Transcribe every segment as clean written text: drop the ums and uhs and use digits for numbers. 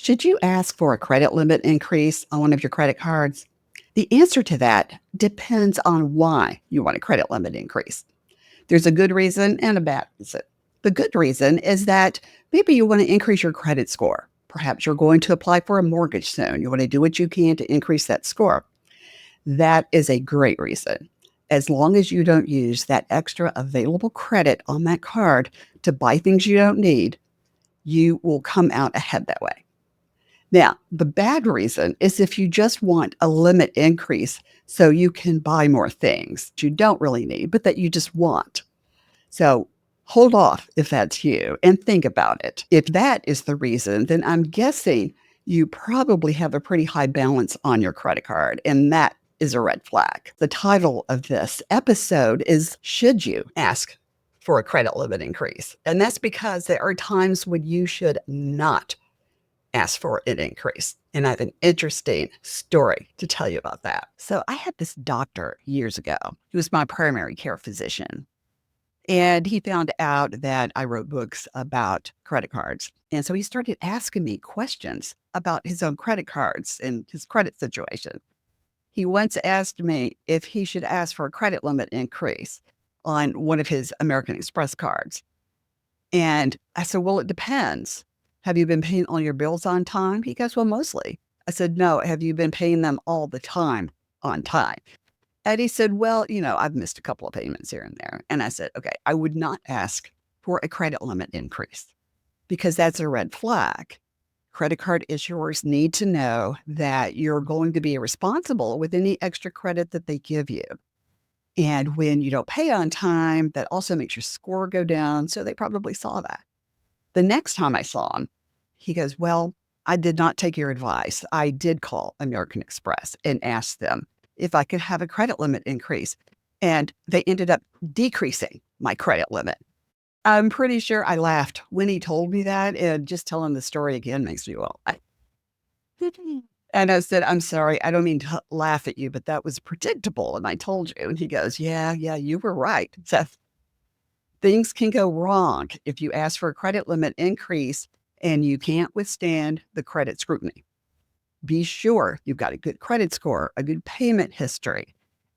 Should you ask for a credit limit increase on one of your credit cards? The answer to that depends on why you want a credit limit increase. There's a good reason and a bad reason. The good reason is that maybe you want to increase your credit score. Perhaps you're going to apply for a mortgage soon. You want to do what you can to increase that score. That is a great reason. As long as you don't use that extra available credit on that card to buy things you don't need, you will come out ahead that way. Now, the bad reason is if you just want a limit increase so you can buy more things that you don't really need, but that you just want. So hold off if that's you and think about it. If that is the reason, then I'm guessing you probably have a pretty high balance on your credit card, and that is a red flag. The title of this episode is Should You Ask for a Credit Limit Increase? And that's because there are times when you should not ask for an increase. And I have an interesting story to tell you about that. So I had this doctor years ago. He was my primary care physician. And he found out that I wrote books about credit cards. And so he started asking me questions about his own credit cards and his credit situation. He once asked me if he should ask for a credit limit increase on one of his American Express cards. And I said, well, it depends. Have you been paying all your bills on time? He goes, well, mostly. I said, no, have you been paying them all the time on time? And he said, well, I've missed a couple of payments here and there. And I said, okay, I would not ask for a credit limit increase because that's a red flag. Credit card issuers need to know that you're going to be responsible with any extra credit that they give you. And when you don't pay on time, that also makes your score go down. So they probably saw that. The next time I saw him, he goes, well, I did not take your advice. I did call American Express and ask them if I could have a credit limit increase. And they ended up decreasing my credit limit. I'm pretty sure I laughed when he told me that. And just telling the story again makes me, and I said, I'm sorry, I don't mean to laugh at you, but that was predictable. And I told you. And he goes, yeah, you were right. So things can go wrong if you ask for a credit limit increase and you can't withstand the credit scrutiny. Be sure you've got a good credit score, a good payment history,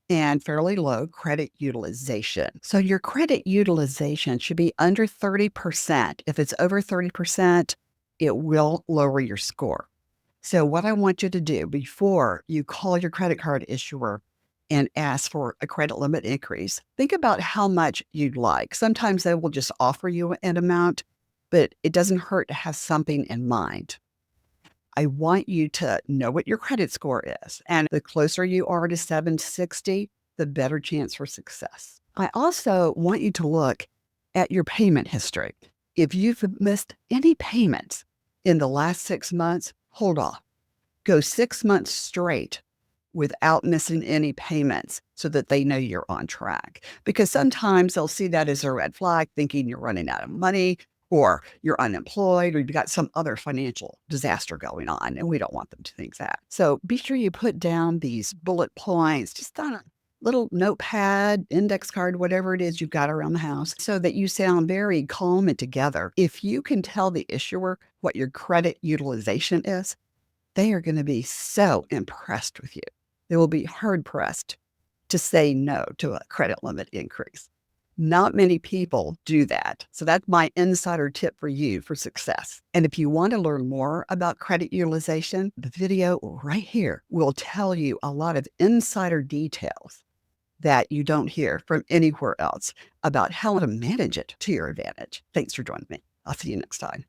and fairly low credit utilization. So your credit utilization should be under 30%. If it's over 30%, it will lower your score. So what I want you to do before you call your credit card issuer and ask for a credit limit increase, think about how much you'd like. Sometimes they will just offer you an amount, but it doesn't hurt to have something in mind. I want you to know what your credit score is. And the closer you are to 760, the better chance for success. I also want you to look at your payment history. If you've missed any payments in the last 6 months, hold off. Go 6 months straight without missing any payments so that they know you're on track. Because sometimes they'll see that as a red flag, thinking you're running out of money or you're unemployed or you've got some other financial disaster going on, and we don't want them to think that. So be sure you put down these bullet points just on a little notepad, index card, whatever it is you've got around the house, so that you sound very calm and together. If you can tell the issuer what your credit utilization is, they are going to be so impressed with you. They will be hard-pressed to say no to a credit limit increase. Not many people do that. So that's my insider tip for you for success. And if you want to learn more about credit utilization, the video right here will tell you a lot of insider details that you don't hear from anywhere else about how to manage it to your advantage. Thanks for joining me. I'll see you next time.